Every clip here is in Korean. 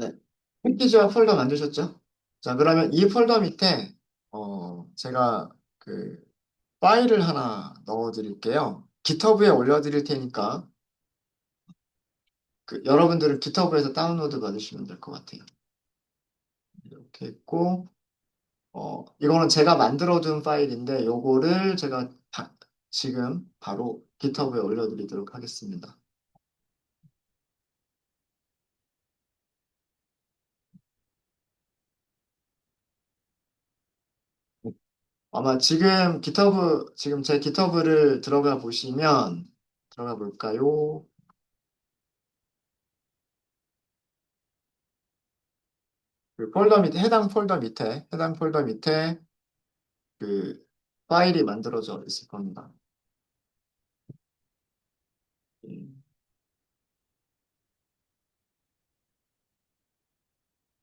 네. 패키지와 폴더 만드셨죠? 자, 그러면 이 폴더 밑에, 제가 그 파일을 하나 넣어 드릴게요. 깃허브에 올려 드릴 테니까, 여러분들은 깃허브에서 다운로드 받으시면 될 것 같아요. 이렇게 있고, 이거는 제가 만들어둔 파일인데, 요거를 제가 지금 바로 깃허브에 올려 드리도록 하겠습니다. 아마 지금 제 깃허브를 들어가 볼까요? 해당 폴더 밑에 그 파일이 만들어져 있을 겁니다. 음,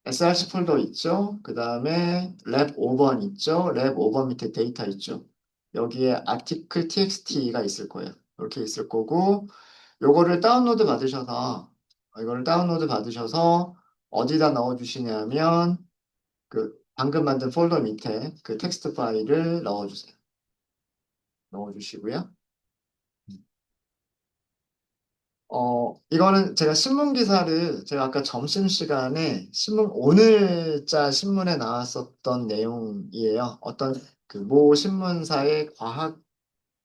SRC 폴더 있죠? 그 다음에 랩 5번 있죠? 랩 5번 밑에 데이터 있죠? 여기에 article txt가 있을 거예요. 이렇게 있을 거고, 요거를 다운로드 받으셔서, 이거를 다운로드 받으셔서 어디다 넣어주시냐면, 방금 만든 폴더 밑에 그 텍스트 파일을 넣어주세요. 넣어주시고요. 이거는 제가 아까 점심시간에 오늘자 신문에 나왔었던 내용이에요. 어떤 모 신문사의 과학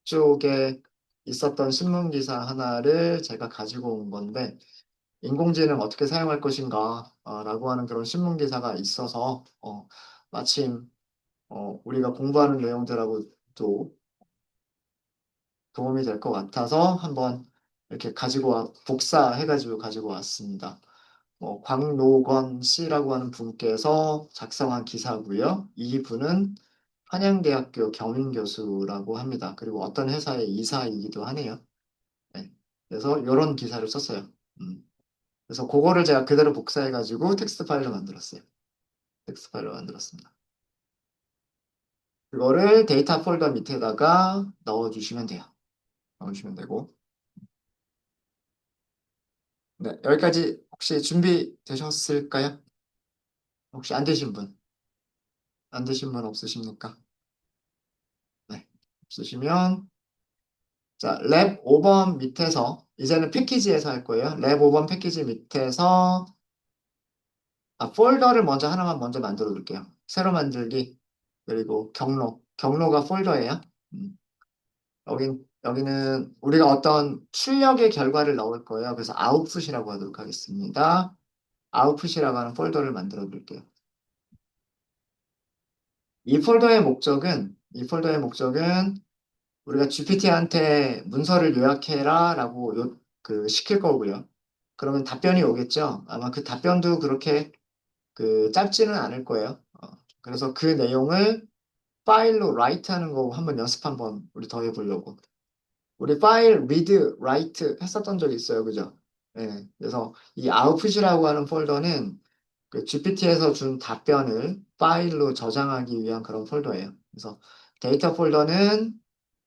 쪽에 있었던 신문 기사 하나를 제가 가지고 온 건데, 인공지능 어떻게 사용할 것인가, 라고 하는 그런 신문 기사가 있어서, 마침, 우리가 공부하는 내용들하고도 도움이 될 것 같아서 한번 이렇게 복사해가지고 가지고 왔습니다. 광노건 씨라고 하는 분께서 작성한 기사고요. 이 분은 한양대학교 경인교수라고 합니다. 그리고 어떤 회사의 이사이기도 하네요. 네. 그래서 이런 기사를 썼어요. 음. 그래서 그거를 제가 그대로 복사해가지고 텍스트 파일로 만들었습니다. 그거를 데이터 폴더 밑에다가 넣어주시면 돼요. 넣어주시면 되고. 네, 여기까지 혹시 준비되셨을까요? 혹시 안 되신 분 없으십니까? 네, 없으시면, 자, 랩 5번 밑에서, 이제는 패키지에서 할 거예요. 랩 5번 패키지 밑에서, 폴더를 하나만 먼저 만들어 둘게요. 새로 만들기, 그리고 경로가 폴더예요. 음, 여기는 우리가 어떤 출력의 결과를 넣을 거예요. 그래서 아웃풋이라고 하도록 하겠습니다. 아웃풋이라고 하는 폴더를 만들어 둘게요. 이 폴더의 목적은 우리가 GPT한테 문서를 요약해라 라고 시킬 거고요. 그러면 답변이 오겠죠? 아마 그 답변도 그렇게 짧지는 않을 거예요. 그래서 그 내용을 파일로 라이트 하는 거 한번 우리 더 해보려고. 우리 파일 리드, 라이트 했었던 적이 있어요. 그죠? 예. 그래서 이 아웃풋이라고 하는 폴더는 GPT에서 준 답변을 파일로 저장하기 위한 그런 폴더예요. 그래서 데이터 폴더는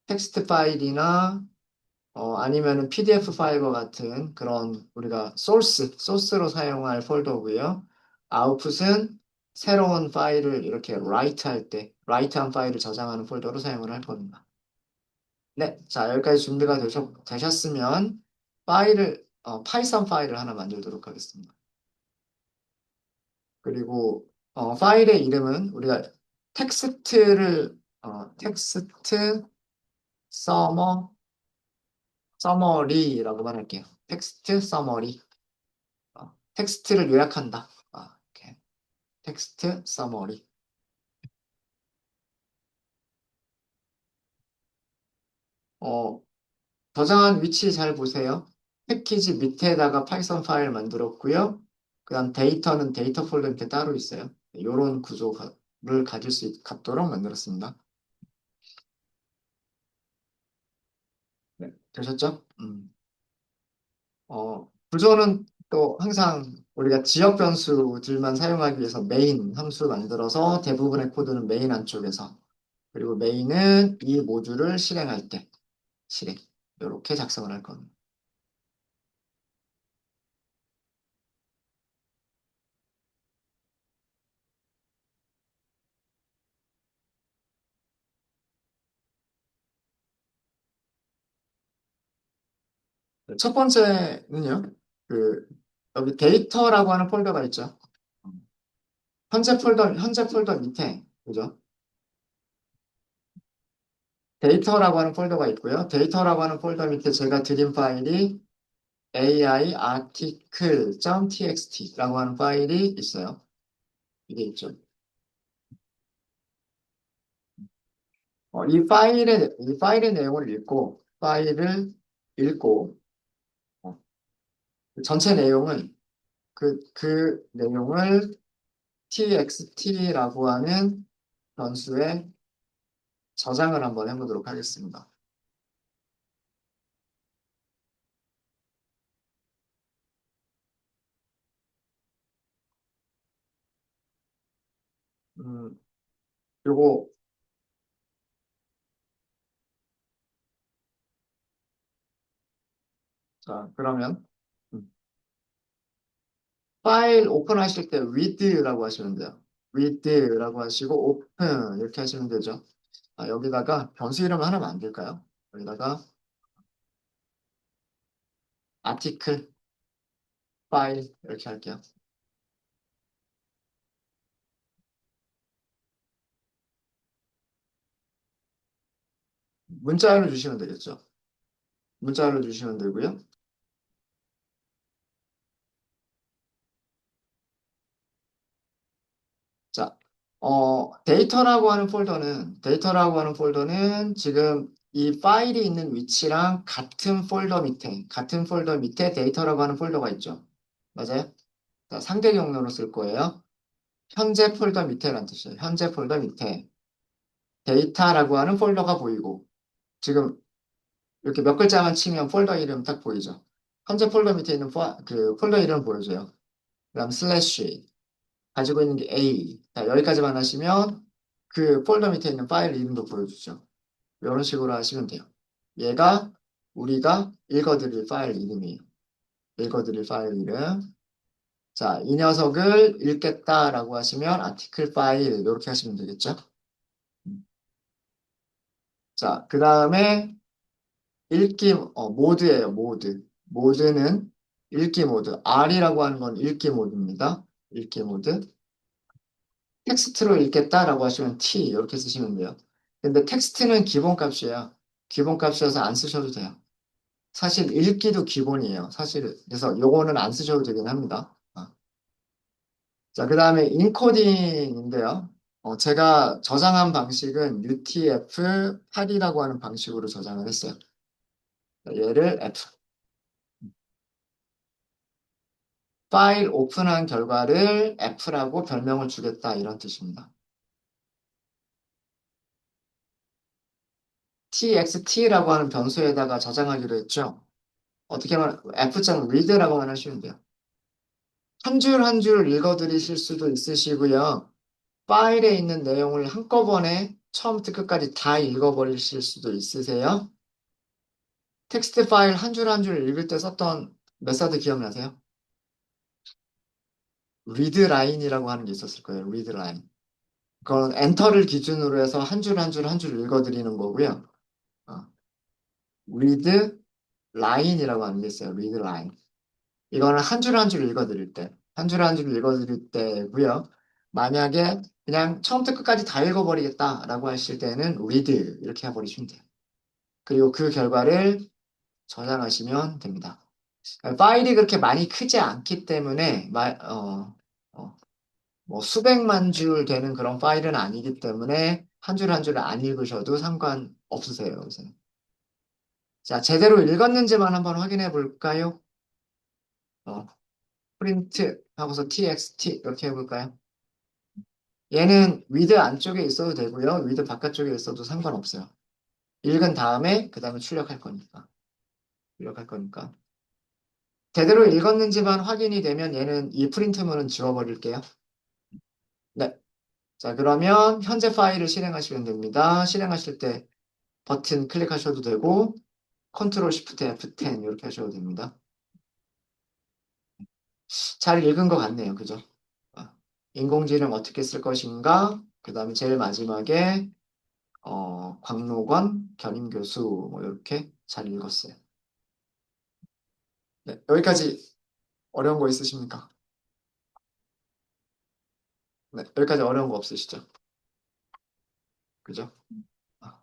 텍스트 파일이나 아니면은 PDF 파일과 같은 그런 우리가 소스로 사용할 폴더고요. 아웃풋은 새로운 파일을 이렇게 라이트한 파일을 저장하는 폴더로 사용을 할 겁니다. 네, 자, 여기까지 준비가 되셨으면 파이썬 파일을 하나 만들도록 하겠습니다. 그리고 파일의 이름은 우리가 텍스트 서머 서머리라고만 할게요. 텍스트 서머리. 텍스트를 요약한다. 이렇게. 텍스트 서머리. 어, 저장한 위치 잘 보세요. 패키지 밑에다가 파이썬 파일 만들었고요. 그다음 데이터는 데이터 폴더 밑에 따로 있어요. 이런 구조를 갖도록 만들었습니다. 네, 되셨죠? 구조는 또 항상 우리가 지역 변수들만 사용하기 위해서 메인 함수 만들어서 대부분의 코드는 메인 안쪽에서 그리고 메인은 이 모듈을 실행할 때 실행 이렇게 작성을 할 겁니다. 첫 번째는요, 그, 여기 데이터라고 하는 폴더가 있죠. 현재 폴더 밑에, 그죠? 데이터라고 하는 폴더가 있고요. 데이터라고 하는 폴더 밑에 제가 드린 파일이 aiarticle.txt라고 하는 파일이 있어요. 이게 있죠. 이 파일의 내용을 읽고, 어, 전체 내용은 그 내용을 txt라고 하는 변수에 저장을 한번 해보도록 하겠습니다. 음, 요거, 자, 그러면, 음, 파일 오픈하실 때 read라고 하시면 돼요. read라고 하시고 open 이렇게 하시면 되죠. 아, 여기다가 변수 이름 하나 만들까요? 여기다가 article 파일 이렇게 할게요. 문자로 주시면 되겠죠. 문자로 주시면 되고요. 자, 데이터라고 하는 폴더는 지금 이 파일이 있는 위치랑 같은 폴더 밑에 데이터라고 하는 폴더가 있죠. 맞아요? 자, 상대 경로로 쓸 거예요. 현재 폴더 밑에란 뜻이에요. 현재 폴더 밑에 데이터라고 하는 폴더가 보이고, 지금 이렇게 몇 글자만 치면 폴더 이름 딱 보이죠. 현재 폴더 밑에 있는 그 폴더 이름 보여줘요. 그다음 슬래시 가지고 있는 게 A. 자, 여기까지만 하시면 그 폴더 밑에 있는 파일 이름도 보여주죠. 이런 식으로 하시면 돼요. 얘가 우리가 읽어드릴 파일 이름이에요. 읽어드릴 파일 이름. 자, 이 녀석을 읽겠다라고 하시면 아티클 파일 이렇게 하시면 되겠죠. 자, 그 다음에 모드예요, 모드. 모드는 읽기 모드. R이라고 하는 건 읽기 모드입니다. 읽기 모드. 텍스트로 읽겠다라고 하시면 T 이렇게 쓰시면 돼요. 근데 텍스트는 기본값이에요. 기본값이어서 안 쓰셔도 돼요. 사실 읽기도 기본이에요. 사실 그래서 요거는 안 쓰셔도 되긴 합니다. 자, 그 다음에 인코딩인데요. 제가 저장한 방식은 UTF-8이라고 하는 방식으로 저장을 했어요. 얘를 F. 파일 오픈한 결과를 F라고 별명을 주겠다 이런 뜻입니다. txt라고 하는 변수에다가 저장하기로 했죠. 어떻게 하면 F장 read라고만 하시면 돼요. 한 줄 한 줄 읽어드리실 수도 있으시고요. 파일에 있는 내용을 한꺼번에 처음부터 끝까지 다 읽어버리실 수도 있으세요. 텍스트 파일 한 줄 한 줄 읽을 때 썼던 메서드 기억나세요? read line이라고 하는 게 있었을 거예요. read line. 그건 엔터를 기준으로 해서 한 줄 한 줄 한 줄 읽어드리는 거고요. 어, read line이라고 하는 게 있어요. read line. 이거는 한 줄 한 줄 읽어드릴 때, 한 줄 한 줄 읽어드릴 때고요. 만약에 그냥 처음부터 끝까지 다 읽어버리겠다라고 하실 때는 read 이렇게 해버리시면 돼요. 그리고 그 결과를 저장하시면 됩니다. 파일이 그렇게 많이 크지 않기 때문에 어, 뭐 수백만 줄 되는 그런 파일은 아니기 때문에 한 줄 한 줄 안 읽으셔도 상관없으세요. 여기서는. 자, 제대로 읽었는지만 한번 확인해 볼까요? 어, 프린트 하고서 txt 이렇게 해볼까요? 얘는 위드 안쪽에 있어도 되고요. 위드 바깥쪽에 있어도 상관없어요. 읽은 다음에 그 다음에 출력할 거니까. 출력할 거니까. 제대로 읽었는지만 확인이 되면 얘는 이 프린트문은 지워버릴게요. 네. 자, 그러면 현재 파일을 실행하시면 됩니다. 실행하실 때 버튼 클릭하셔도 되고 컨트롤 시프트 F10 이렇게 하셔도 됩니다. 잘 읽은 것 같네요. 그죠? 아, 인공지능 어떻게 쓸 것인가? 그 다음에 제일 마지막에 광록원, 견인교수 뭐 이렇게 잘 읽었어요. 네, 여기까지 어려운 거 있으십니까? 네, 여기까지 어려운 거 없으시죠? 그죠?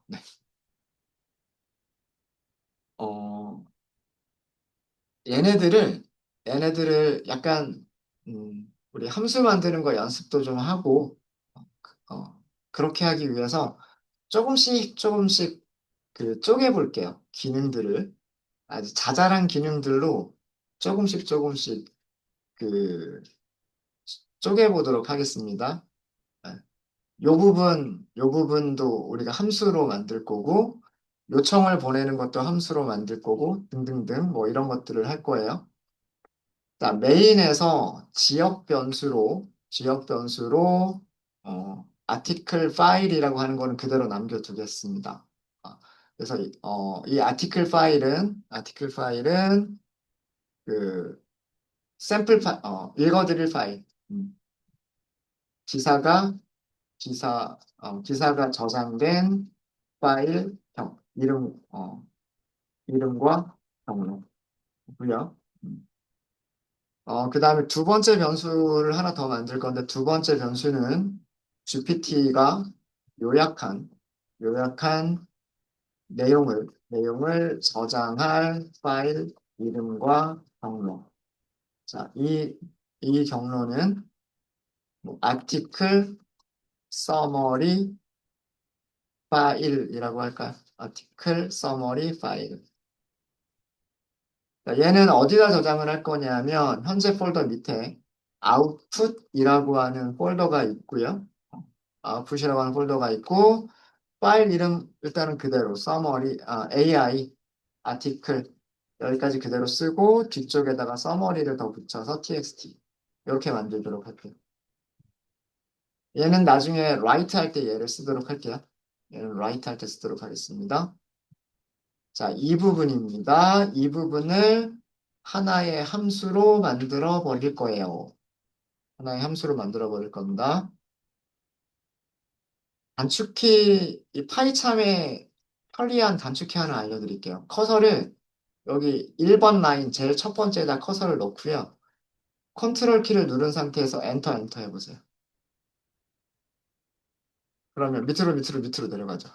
네. 어, 얘네들을, 얘네들을 약간, 우리 함수 만드는 거 연습도 좀 하고, 그렇게 하기 위해서 조금씩 조금씩 그 쪼개볼게요. 기능들을. 아주 자잘한 기능들로 조금씩 조금씩 그 쪼개보도록 하겠습니다. 네. 요 부분도 우리가 함수로 만들 거고, 요청을 보내는 것도 함수로 만들 거고, 등등등, 뭐 이런 것들을 할 거예요. 자, 메인에서 지역 변수로, 아티클 파일이라고 하는 거는 그대로 남겨두겠습니다. 아, 그래서, 이 아티클 파일은, 그, 읽어드릴 파일. 기사가, 기사가 저장된 파일, 이름과 경로고요. 그 다음에 두 번째 변수를 하나 더 만들 건데, 두 번째 변수는 GPT가 요약한, 요약한 내용을 저장할 파일 이름과 경로. 자, 이 경로는 뭐, article summary 파일이라고 할까요? article summary 파일. 자, 얘는 어디다 저장을 할 거냐면 현재 폴더 밑에 output이라고 하는 폴더가 있고요. output이라고 하는 폴더가 있고 파일 이름 일단은 그대로 summary, AI, article 여기까지 그대로 쓰고 뒤쪽에다가 summary를 더 붙여서 txt 이렇게 만들도록 할게요. 얘는 나중에 write 할 때 얘를 쓰도록 할게요. 얘는 write 할 때 쓰도록 하겠습니다. 자, 이 부분입니다. 이 부분을 하나의 함수로 만들어 버릴 거예요. 하나의 함수로 만들어 버릴 겁니다. 단축키, 이 파이참에 편리한 단축키 하나 알려드릴게요. 커서를 여기 1번 라인 제일 첫 번째에다 커서를 넣고요. 컨트롤 키를 누른 상태에서 엔터 해보세요. 그러면 밑으로 내려가죠.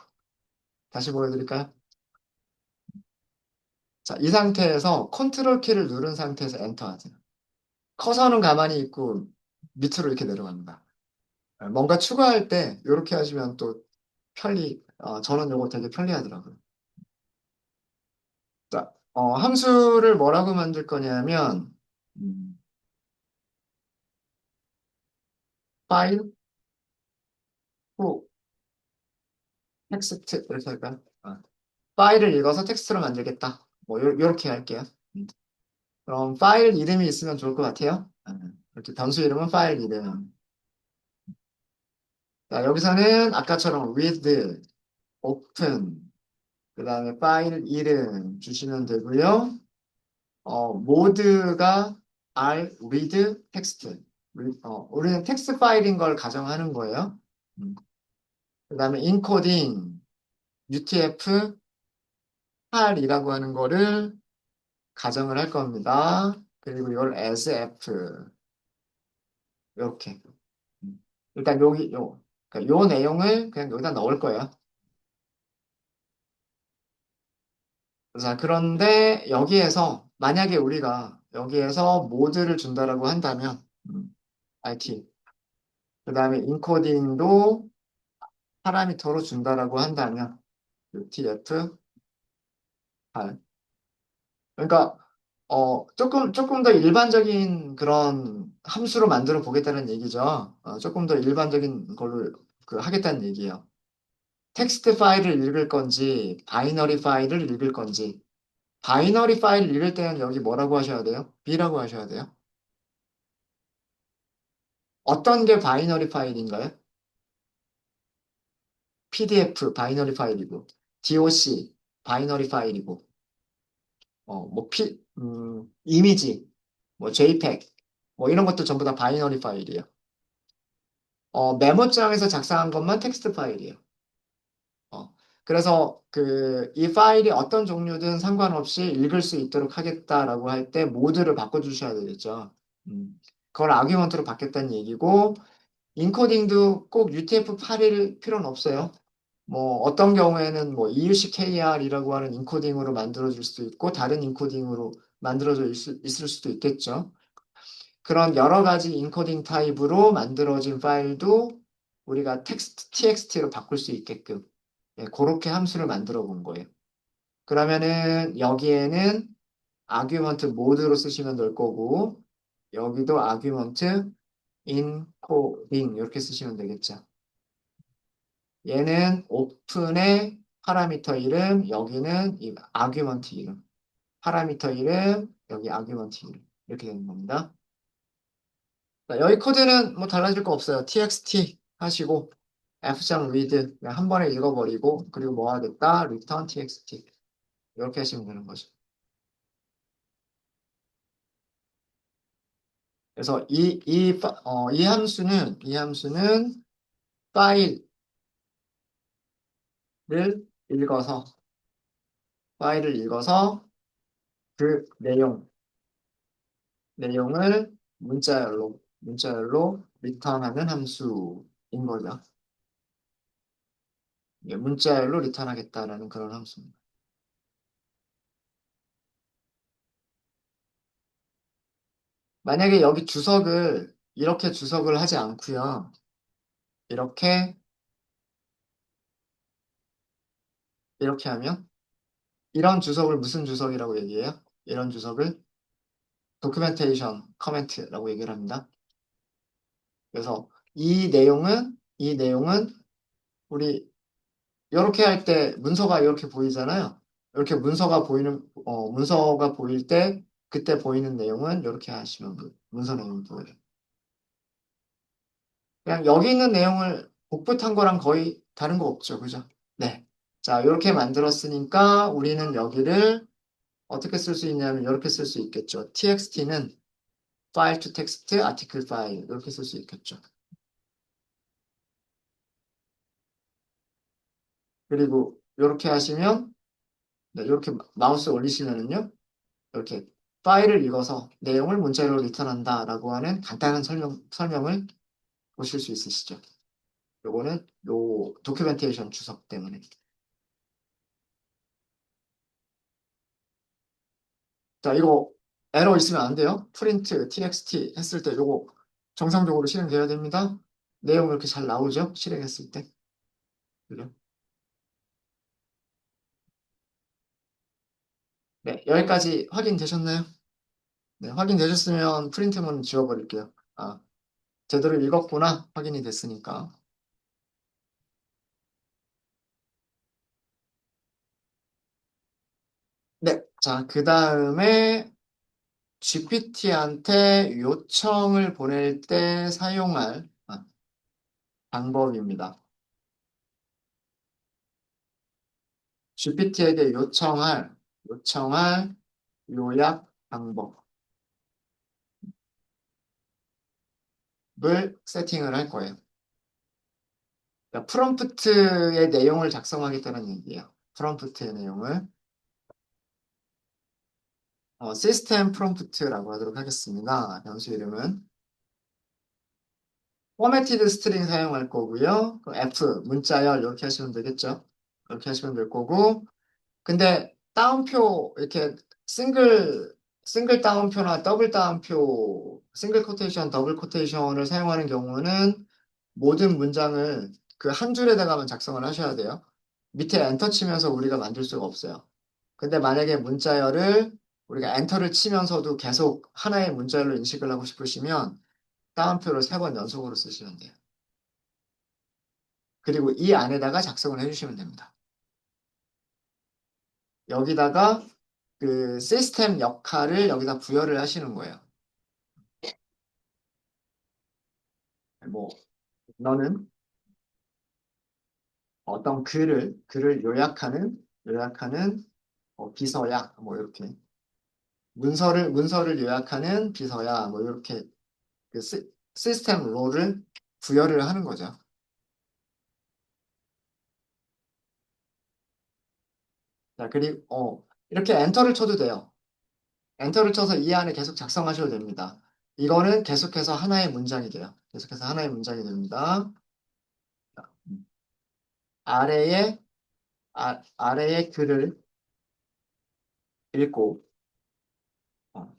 다시 보여드릴까요? 자, 이 상태에서 컨트롤 키를 누른 상태에서 엔터 하세요. 커서는 가만히 있고 밑으로 이렇게 내려갑니다. 뭔가 추가할 때 이렇게 하시면 또 저는 이거 되게 편리하더라고요. 자, 함수를 뭐라고 만들 거냐면, 음, 파일, 후, 텍스트, 이렇게 할까요? 파일을 읽어서 텍스트로 만들겠다. 뭐, 요렇게 할게요. 음. 그럼 파일 이름이 있으면 좋을 것 같아요. 이렇게 변수 이름은 파일 이름. 자, 여기서는 아까처럼 with, open, 그 다음에 파일 이름 주시면 되고요. 모드가 read text. 우리는 텍스트 파일인 걸 가정하는 거예요. 그 다음에 encoding, UTF-8이라고 하는 거를 가정을 할 겁니다. 그리고 이걸 as f 이렇게. 일단 그러니까 요 내용을 그냥 여기다 넣을 거예요. 자, 그런데 만약에 우리가 여기에서 모드를 준다라고 한다면, IT, 그 다음에 인코딩도 파라미터로 준다라고 한다면, UTF-8. 그러니까, 조금 더 일반적인 그런 함수로 만들어 보겠다는 얘기죠. 조금 더 일반적인 걸로 하겠다는 얘기예요. 텍스트 파일을 읽을 건지, 바이너리 파일을 읽을 건지, 바이너리 파일을 읽을 때는 여기 뭐라고 하셔야 돼요? B라고 하셔야 돼요. 어떤 게 바이너리 파일인가요? PDF 바이너리 파일이고, DOC 바이너리 파일이고, 이미지, 뭐 JPEG, 뭐 이런 것도 전부 다 바이너리 파일이에요. 메모장에서 작성한 것만 텍스트 파일이에요. 어, 그래서 이 파일이 어떤 종류든 상관없이 읽을 수 있도록 하겠다라고 할 때 모드를 바꿔주셔야 되겠죠. 그걸 아규먼트로 바뀌었다는 얘기고, 인코딩도 꼭 UTF-8일 필요는 없어요. 뭐 어떤 경우에는 뭐 EUCKR이라고 하는 인코딩으로 만들어질 수도 있고 다른 인코딩으로 있을 수도 있겠죠. 그런 여러 가지 인코딩 타입으로 만들어진 파일도 우리가 텍스트 TXT로 바꿀 수 있게끔 그렇게 함수를 만들어 본 거예요. 그러면은 여기에는 아규먼트 모드로 쓰시면 될 거고 여기도 아규먼트 인코딩 이렇게 쓰시면 되겠죠. 얘는 오픈의 파라미터 이름, 여기는 이 아규먼트 이름. 파라미터 이름, 여기 아규먼트 이름. 이렇게 되는 겁니다. 자, 여기 코드는 뭐 달라질 거 없어요. txt 하시고 f.read 그냥 한 번에 읽어버리고 그리고 뭐 하겠다? return txt 이렇게 하시면 되는 거죠. 그래서 이 함수는 파일을 읽어서 파일을 읽어서 그 내용을 문자열로 리턴하는 함수인 거죠. 이게 문자열로 리턴하겠다라는 그런 함수입니다. 만약에 여기 주석을 이렇게 주석을 하지 않고요. 이렇게 이렇게 하면 이런 주석을 무슨 주석이라고 얘기해요? 이런 주석을 도큐멘테이션 커멘트라고 얘기를 합니다. 그래서 이 내용은 우리 이렇게 할 때 문서가 이렇게 보이잖아요. 이렇게 문서가 보일 때 그때 보이는 내용은 이렇게 하시면 문서 내용이 보여요. 그냥 여기 있는 내용을 복붙한 거랑 거의 다른 거 없죠. 그죠? 네. 자, 이렇게 만들었으니까 우리는 여기를 어떻게 쓸 수 있냐면 이렇게 쓸 수 있겠죠. txt는 file to text, article file 이렇게 쓸 수 있겠죠. 그리고 이렇게 하시면 네, 이렇게 마우스 올리시면은요. 이렇게 파일을 읽어서 내용을 문자로 리턴한다라고 하는 간단한 설명을 보실 수 있으시죠. 요거는 요 도큐멘테이션 주석 때문에. 자, 이거 에러 있으면 안 돼요. 프린트 txt 했을 때 요거 정상적으로 실행돼야 됩니다. 내용 이렇게 잘 나오죠? 실행했을 때. 그죠? 네, 여기까지 확인되셨나요? 네, 확인되셨으면 프린트문 지워버릴게요. 아, 제대로 읽었구나 확인이 됐으니까. 네, 자, 그 다음에 GPT한테 요청을 보낼 때 사용할 방법입니다. GPT에게 요청할 요약 방법을 세팅을 할 거예요. 그러니까 프롬프트의 내용을 작성하겠다는 얘기예요. 프롬프트의 내용을 시스템 프롬프트라고 하도록 하겠습니다. 변수 이름은 포매티드 스트링 사용할 거고요. 그 F 문자열 이렇게 하시면 되겠죠. 이렇게 하시면 될 거고 근데 따옴표 이렇게 싱글 따옴표나 더블 따옴표 싱글 코테이션 더블 코테이션을 사용하는 경우는 모든 문장을 그 한 줄에다가만 작성을 하셔야 돼요. 밑에 엔터 치면서 우리가 만들 수가 없어요. 근데 만약에 문자열을 우리가 엔터를 치면서도 계속 하나의 문자열로 인식을 하고 싶으시면 따옴표를 3번 연속으로 쓰시면 돼요. 그리고 이 안에다가 작성을 해주시면 됩니다. 여기다가 그 시스템 역할을 여기다 부여를 하시는 거예요. 뭐 너는 어떤 글을 요약하는 비서야 뭐 이렇게 문서를 요약하는 비서야 뭐 이렇게 그 시스템 롤을 부여를 하는 거죠. 자, 그리고, 이렇게 엔터를 쳐도 돼요. 엔터를 쳐서 이 안에 계속 작성하셔도 됩니다. 이거는 계속해서 하나의 문장이 돼요. 계속해서 하나의 문장이 됩니다. 아래에, 아래의 글을 읽고, 어,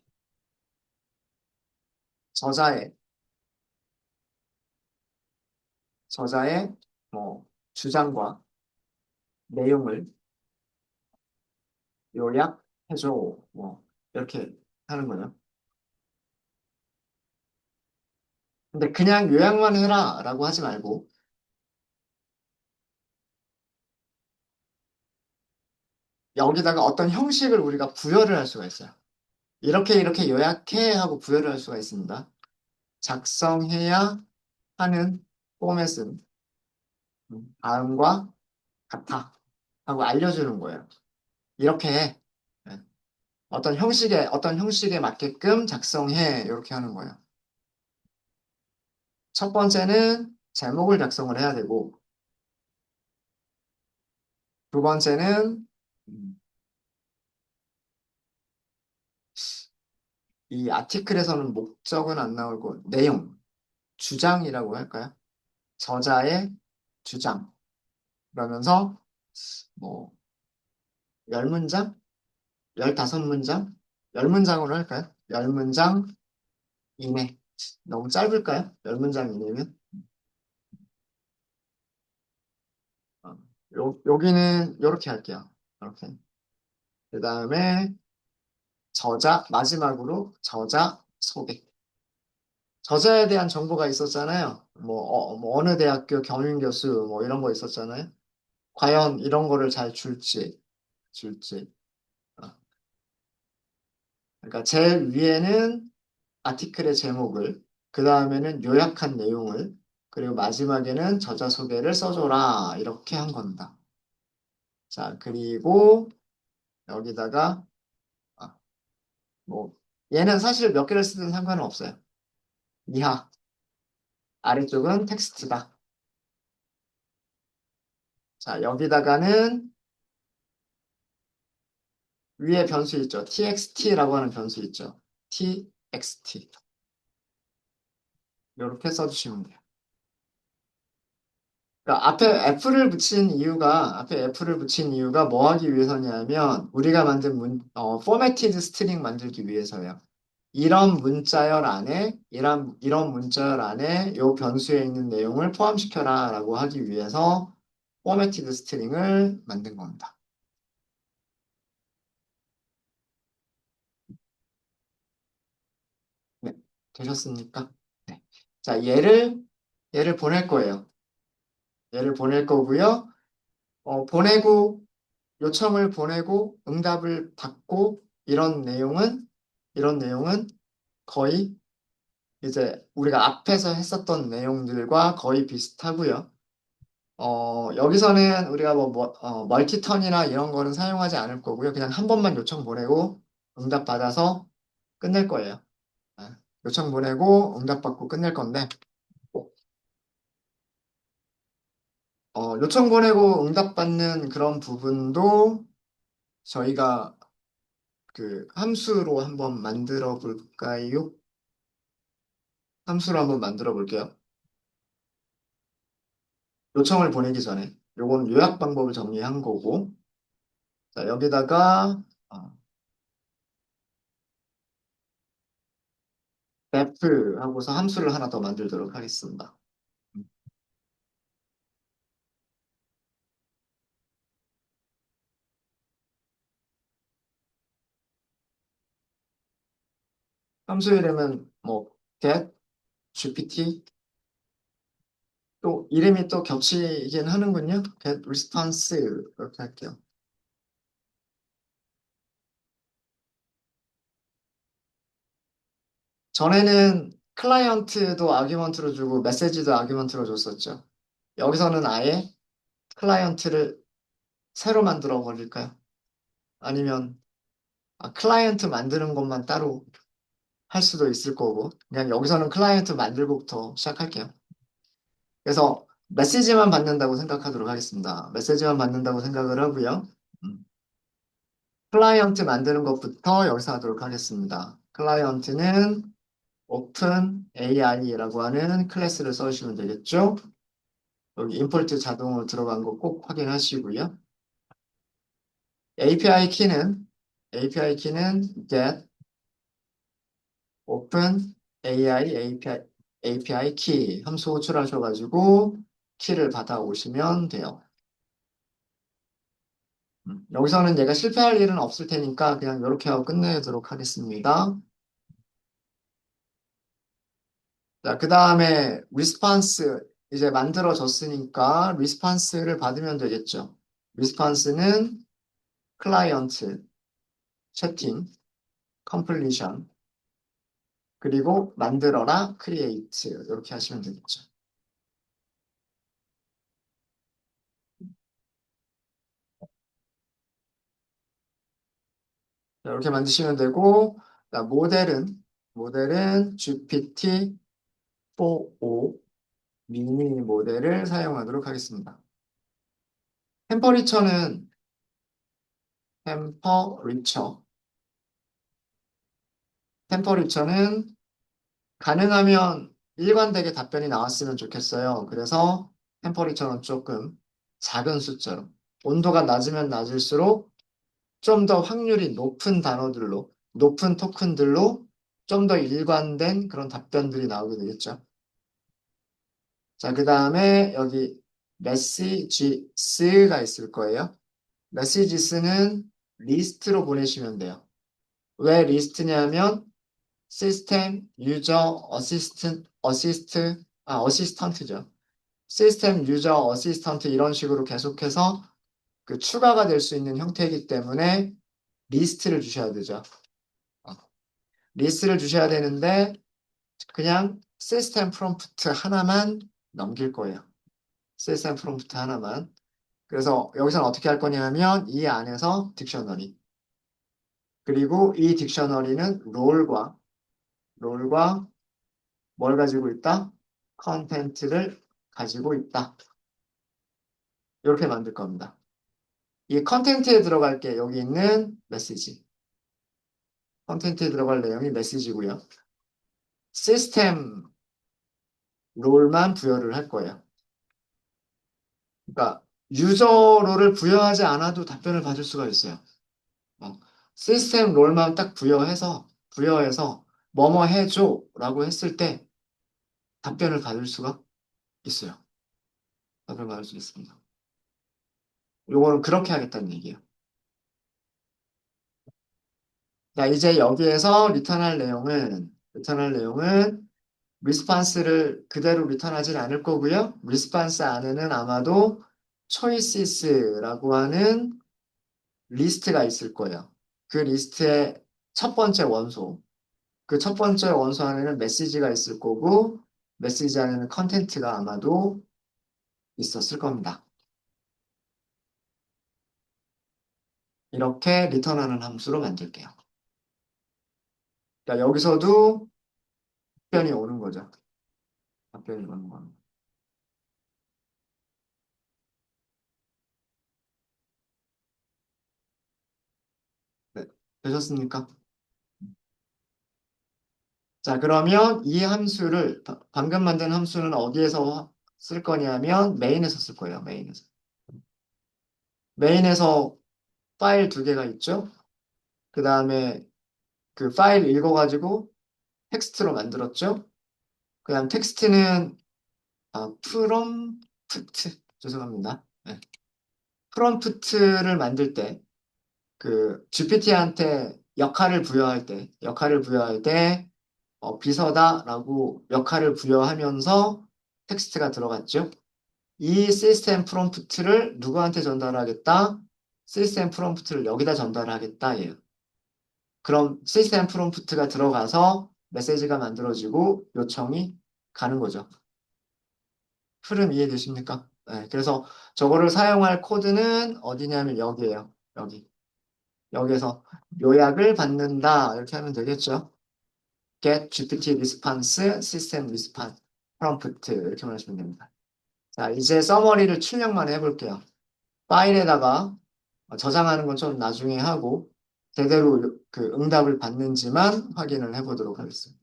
저자의, 저자의, 뭐, 주장과 내용을 요약해줘. 뭐, 이렇게 하는 거예요. 근데 그냥 요약만 해라 라고 하지 말고, 여기다가 어떤 형식을 우리가 부여를 할 수가 있어요. 이렇게 요약해 하고 부여를 할 수가 있습니다. 작성해야 하는 포맷은 다음과 같아 하고 알려주는 거예요. 이렇게 해. 네. 어떤 형식에 맞게끔 작성해. 이렇게 하는 거예요. 첫 번째는 제목을 작성을 해야 되고, 두 번째는 이 아티클에서는 목적은 안 나오고 내용, 주장이라고 할까요? 저자의 주장. 그러면서 뭐 10문장? 15문장? 10문장으로 할까요? 10문장 이내. 너무 짧을까요? 10문장 이내면? 여기는 이렇게 할게요. 이렇게. 그 다음에 마지막으로 저자 소개. 저자에 대한 정보가 있었잖아요. 뭐 어느 대학교 경영교수 뭐 이런 거 있었잖아요. 과연 이런 거를 잘 줄지. 어. 그러니까 제일 위에는 아티클의 제목을, 그 다음에는 요약한 내용을, 그리고 마지막에는 저자 소개를 써줘라. 이렇게 한 겁니다. 자, 그리고 여기다가, 아, 뭐, 얘는 사실 몇 개를 쓰든 상관은 없어요. 이하, 아래쪽은 텍스트다. 자, 여기다가는 위에 변수 있죠. txt라고 하는 변수 있죠. txt. 이렇게 써주시면 돼요. 그러니까 앞에 F를 붙인 이유가 뭐 하기 위해서냐면 우리가 만든 포매티드 스트링 만들기 위해서요. 이런 문자열 안에 요 변수에 있는 내용을 포함시켜라라고 하기 위해서 포매티드 스트링을 만든 겁니다. 네, 되셨습니까? 네. 자, 얘를 보낼 거예요. 얘를 보낼 거고요. 보내고 요청을 보내고 응답을 받고 이런 내용은 거의 이제 우리가 앞에서 했었던 내용들과 거의 비슷하고요. 여기서는 우리가 멀티턴이나 이런 거는 사용하지 않을 거고요. 그냥 한 번만 요청 보내고 응답 받아서 끝낼 거예요. 아, 요청 보내고 응답 받고 끝낼 건데, 요청 보내고 응답 받는 그런 부분도 저희가 그 함수로 한번 만들어 볼까요? 함수로 한번 만들어 볼게요. 요청을 보내기 전에 요건 요약 방법을 정리한 거고, 자, 여기다가 def 하고서 함수를 하나 더 만들도록 하겠습니다. 함수 이름은 뭐 get, gpt, 또 이름이 또 겹치긴 하는군요. get response 이렇게 할게요. 전에는 클라이언트도 아규먼트로 주고 메시지도 아규먼트로 줬었죠. 여기서는 아예 클라이언트를 새로 만들어 버릴까요? 아니면 클라이언트 만드는 것만 따로 할 수도 있을 거고, 그냥 여기서는 클라이언트 만들고부터 시작할게요. 그래서 메시지만 받는다고 생각하도록 하겠습니다. 메시지만 받는다고 생각을 하고요. 음. 클라이언트 만드는 것부터 여기서 하도록 하겠습니다. 클라이언트는 오픈 AI라고 하는 클래스를 써주시면 되겠죠? 여기 임포트 자동으로 들어간 거 꼭 확인하시고요. API 키는 get open API 키 함수 호출하셔가지고 키를 받아오시면 돼요. 여기서는 내가 실패할 일은 없을 테니까 그냥 이렇게 하고 끝내도록 하겠습니다. 자, 그 다음에 리스판스 이제 만들어졌으니까 리스판스를 받으면 되겠죠. 리스판스는 클라이언트, 채팅, 컴플리션, 그리고 만들어라, 크리에이트 이렇게 하시면 되겠죠. 자, 이렇게 만드시면 되고, 자, 모델은 GPT-4o 미니 모델을 사용하도록 하겠습니다. 템퍼리처는 템퍼리처. 템퍼리처는 가능하면 일관되게 답변이 나왔으면 좋겠어요. 그래서 템퍼리처는 조금 작은 숫자로. 온도가 낮으면 낮을수록 좀 더 확률이 높은 단어들로, 높은 토큰들로 좀 더 일관된 그런 답변들이 나오게 되겠죠. 자, 그 다음에 여기 messages가 있을 거예요. messages는 리스트로 보내시면 돼요. 왜 리스트냐면 시스템 유저 어시스턴트죠. 시스템 유저 어시스턴트 이런 식으로 계속해서 그 추가가 될 수 있는 형태이기 때문에 리스트를 주셔야 되죠. 어, 리스트를 주셔야 되는데 그냥 시스템 프롬프트 하나만 넘길 거예요. 시스템 프롬프트 하나만. 그래서 여기서는 어떻게 할 거냐면 이 안에서 딕셔너리 그리고 이 딕셔너리는 롤과 뭘 가지고 있다? 컨텐트를 가지고 있다. 이렇게 만들 겁니다. 이 컨텐트에 들어갈 게 여기 있는 메시지. 컨텐트에 들어갈 내용이 메시지고요. 시스템 롤만 부여를 할 거예요. 그러니까 유저 롤을 부여하지 않아도 답변을 받을 수가 있어요. 어, 시스템 롤만 딱 부여해서 뭐뭐 해줘라고 했을 때 답변을 받을 수가 있어요. 답변을 받을 수 있습니다. 요거는 그렇게 하겠다는 얘기예요. 자, 이제 여기에서 리턴할 내용은 리스판스를 그대로 리턴하진 않을 거고요. 리스판스 안에는 아마도 choices라고 하는 리스트가 있을 거예요. 그 리스트의 첫 번째 원소, 그 첫 번째 원소 안에는 메시지가 있을 거고, 메시지 안에는 컨텐트가 아마도 있었을 겁니다. 이렇게 리턴하는 함수로 만들게요. 자, 여기서도 답변이 오는 거죠. 답변이 오는 겁니다. 네, 되셨습니까? 자, 그러면 이 함수를, 방금 만든 함수는 어디에서 쓸 거냐면 메인에서 쓸 거예요, 메인에서. 메인에서 파일 두 개가 있죠? 그 다음에 그 파일 읽어가지고 텍스트로 만들었죠? 그 다음 텍스트는, 프롬프트, 죄송합니다. 네. 프롬프트를 만들 때, 그 GPT한테 역할을 부여할 때, 비서다라고 역할을 부여하면서 텍스트가 들어갔죠? 이 시스템 프롬프트를 누구한테 전달하겠다? 시스템 프롬프트를 여기다 전달하겠다. 예요. 그럼 시스템 프롬프트가 들어가서 메시지가 만들어지고 요청이 가는 거죠. 흐름 이해되십니까? 네, 그래서 저거를 사용할 코드는 어디냐면 여기에요. 여기. 여기에서 요약을 받는다. 이렇게 하면 되겠죠. get GPT response, system response, prompt 이렇게 말하시면 됩니다. 자, 이제 서머리를 출력만 해볼게요. 파일에다가 저장하는 건 좀 나중에 하고 제대로 그 응답을 받는지만 확인을 해보도록 하겠습니다.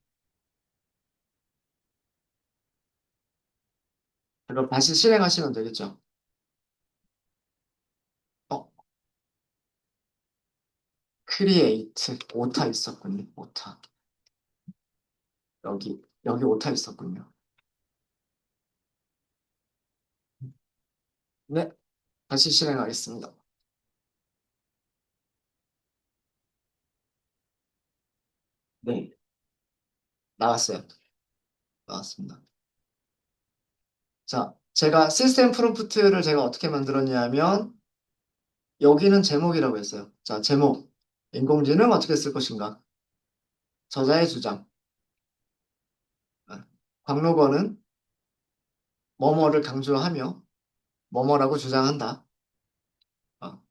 그럼 다시 실행하시면 되겠죠. 어, 크리에이트 오타 있었군요. 오타. 여기 오타 있었군요. 네, 다시 실행하겠습니다. 네, 나왔어요. 나왔습니다. 자, 제가 시스템 프롬프트를 제가 어떻게 만들었냐면 여기는 제목이라고 했어요. 자, 제목. 인공지능 어떻게 쓸 것인가? 저자의 주장. 아, 광록어는 뭐뭐를 강조하며 뭐뭐라고 주장한다. 어,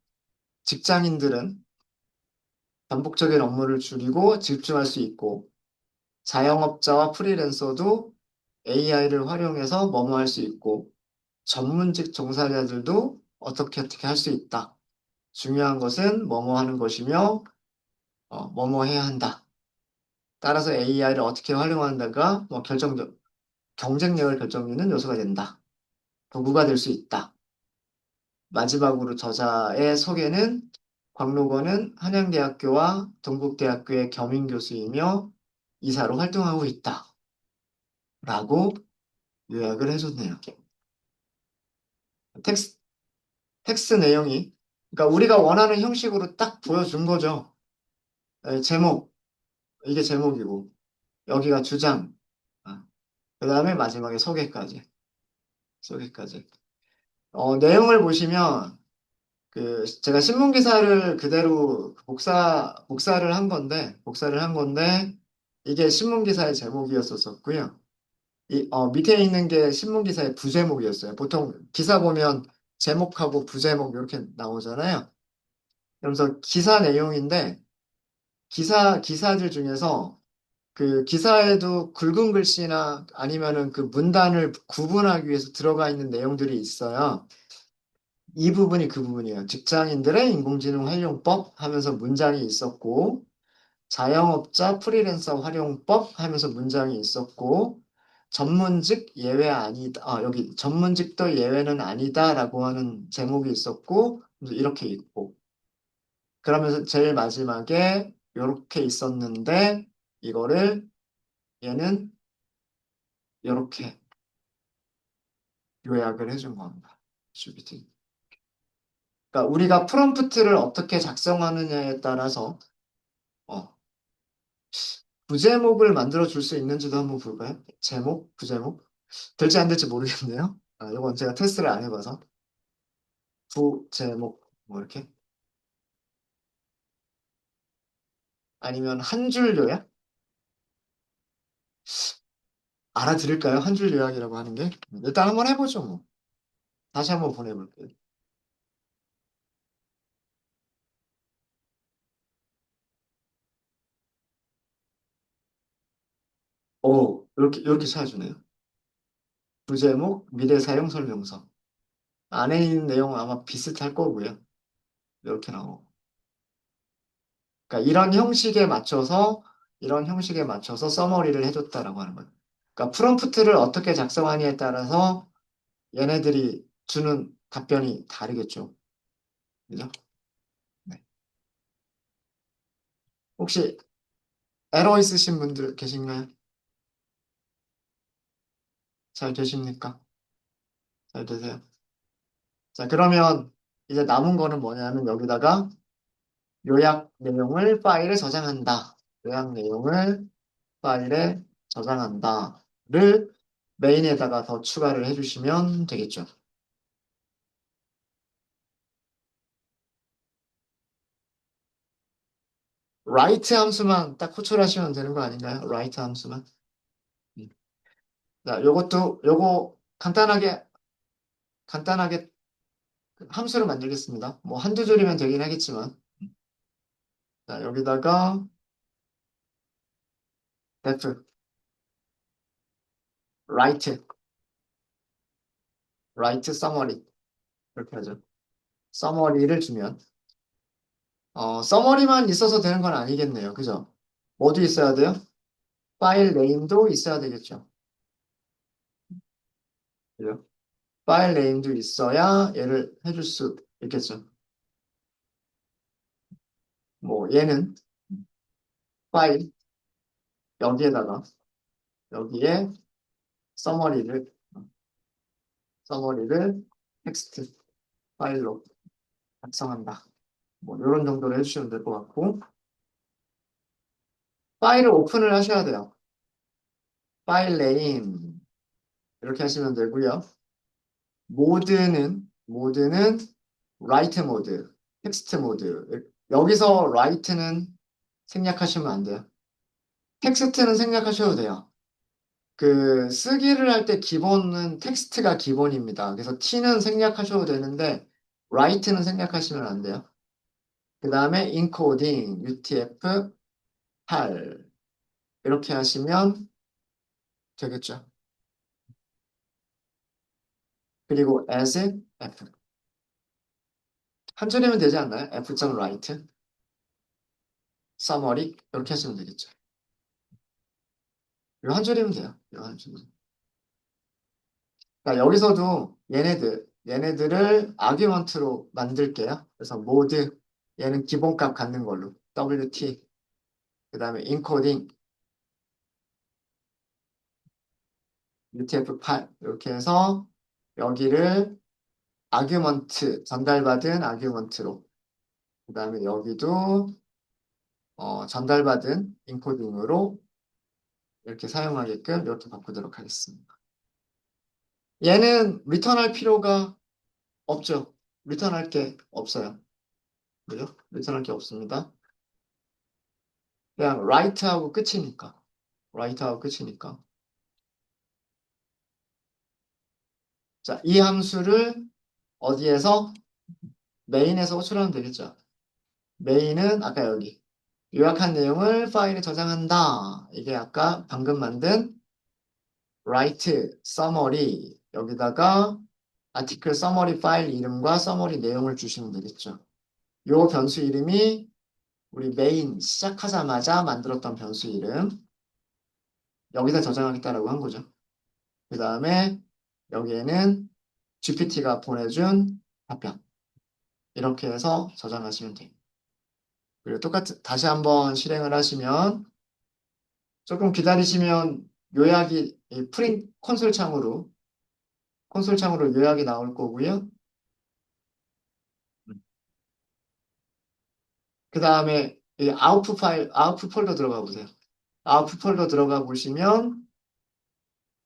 직장인들은 반복적인 업무를 줄이고 집중할 수 있고 자영업자와 프리랜서도 AI를 활용해서 뭐뭐 할 수 있고 전문직 종사자들도 어떻게 할 수 있다. 중요한 것은 뭐뭐 하는 것이며 뭐뭐 해야 한다. 따라서 AI를 어떻게 활용한다가 뭐 경쟁력을 결정짓는 요소가 된다. 도구가 될 수 있다. 마지막으로 저자의 소개는 광록어는 한양대학교와 동국대학교의 겸임교수이며 이사로 활동하고 있다. 라고 요약을 해줬네요. 텍스, 텍스트 내용이, 그러니까 우리가 원하는 형식으로 딱 보여준 거죠. 제목, 이게 제목이고, 여기가 주장, 그 다음에 마지막에 소개까지. 내용을 보시면, 제가 신문 기사를 그대로 복사를 한 건데, 이게 신문 기사의 제목이었었고요. 밑에 있는 게 신문 기사의 부제목이었어요. 보통 기사 보면 제목하고 부제목 이렇게 나오잖아요. 그러면서 기사 내용인데, 기사들 중에서 그 기사에도 굵은 글씨나 아니면은 그 문단을 구분하기 위해서 들어가 있는 내용들이 있어요. 이 부분이 그 부분이에요. 직장인들의 인공지능 활용법 하면서 문장이 있었고, 자영업자 프리랜서 활용법 하면서 문장이 있었고, 전문직 예외 아니다. 여기 전문직도 예외는 아니다라고 하는 제목이 있었고, 이렇게 있고. 그러면서 제일 마지막에 이렇게 있었는데, 이거를 얘는 이렇게 요약을 해준 겁니다. GPT. 그러니까 우리가 프롬프트를 어떻게 작성하느냐에 따라서 어, 부제목을 만들어 줄 수 있는지도 한번 볼까요? 제목, 부제목. 될지 안 될지 모르겠네요. 이건 제가 테스트를 안 해봐서. 부제목, 뭐 이렇게. 아니면 한 줄 요약? 알아들을까요? 한 줄 요약이라고 하는 게? 일단 한번 해보죠, 뭐. 다시 한번 보내볼게요. 이렇게 찾아주네요. 부제목, 미래 사용 설명서. 안에 있는 내용은 아마 비슷할 거고요. 이렇게 나오고. 그러니까 이런 형식에 맞춰서 서머리를 해줬다라고 하는 거예요. 그러니까 프롬프트를 어떻게 작성하냐에 따라서 얘네들이 주는 답변이 다르겠죠. 그죠? 네. 혹시 에러 있으신 분들 계신가요? 잘 되십니까? 잘 되세요? 자, 그러면 이제 남은 거는 뭐냐면 여기다가 요약 내용을 파일에 저장한다. 요약 내용을 파일에 저장한다를 메인에다가 더 추가를 해주시면 되겠죠. write 함수만 딱 호출하시면 되는 거 아닌가요? write 함수만. 음. 자, 요거 간단하게 함수를 만들겠습니다. 뭐 한두 줄이면 되긴 하겠지만. 자, 여기다가 def, write, write summary. 이렇게 하죠. summary를 주면 서머리만 있어서 되는 건 아니겠네요. 그죠? 뭐도 있어야 돼요? 파일 네임도 있어야 되겠죠. 그죠? 파일 네임도 있어야 얘를 해줄 수 있겠죠. 뭐 얘는 파일 여기에다가 여기에 서머리를 서머리를 텍스트 파일로 작성한다. 뭐 이런 정도로 해주시면 될 것 같고 파일을 오픈을 하셔야 돼요. 파일 네임 이렇게 하시면 되고요. 모드는 라이트 모드, 텍스트 모드. 여기서 라이트는 생략하시면 안 돼요. 텍스트는 생략하셔도 돼요. 그 쓰기를 할 때 기본은 텍스트가 기본입니다. 그래서 t는 생략하셔도 되는데 write는 생략하시면 안 돼요. 그 다음에 encoding UTF-8 이렇게 하시면 되겠죠. 그리고 as F 한 줄이면 되지 않나요? F.write summary 이렇게 하시면 되겠죠. 이거 한 줄이면 돼요. 이거 한 줄. 그러니까 여기서도 얘네들을 아규먼트로 만들게요. 그래서 모드 얘는 기본값 갖는 걸로 WT 그 다음에 인코딩 UTF-8 이렇게 해서 여기를 아규먼트 전달받은 아규먼트로 그 다음에 여기도 전달받은 인코딩으로 이렇게 사용하게끔 이렇게 바꾸도록 하겠습니다. 얘는 리턴할 필요가 없죠. 리턴할 게 없어요. 그죠? 리턴할 게 없습니다. 그냥 write하고 끝이니까. write하고 끝이니까. 자, 이 함수를 어디에서? 메인에서 호출하면 되겠죠. 메인은 아까 여기. 요약한 내용을 파일에 저장한다. 이게 아까 방금 만든 write summary. 여기다가 article summary 파일 이름과 summary 내용을 주시면 되겠죠. 요 변수 이름이 우리 메인 시작하자마자 만들었던 변수 이름. 여기다 저장하겠다라고 한 거죠. 그 다음에 여기에는 GPT가 보내준 답변. 이렇게 해서 저장하시면 돼요. 그리고 똑같이 다시 한번 실행을 하시면 조금 기다리시면 요약이 이 프린트 콘솔 창으로 요약이 나올 거고요. 그 다음에 이 아웃풋 폴더 들어가 보세요. 아웃풋 폴더 들어가 보시면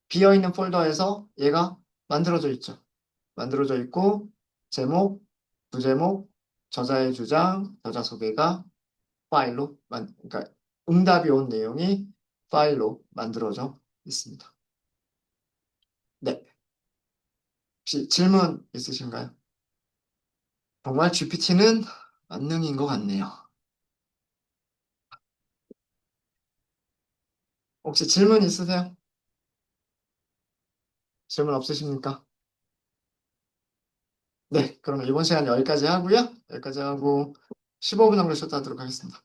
비어있는 폴더에서 얘가 만들어져 있죠. 만들어져 있고 제목, 부제목, 저자의 주장, 저자 소개가 그러니까 응답이 온 내용이 파일로 만들어져 있습니다. 네. 혹시 질문 있으신가요? 정말 GPT는 만능인 것 같네요. 혹시 질문 있으세요? 질문 없으십니까? 네. 그럼 이번 시간 여기까지 하고요. 여기까지 하고 15분 정도 쉬었다 하도록 하겠습니다.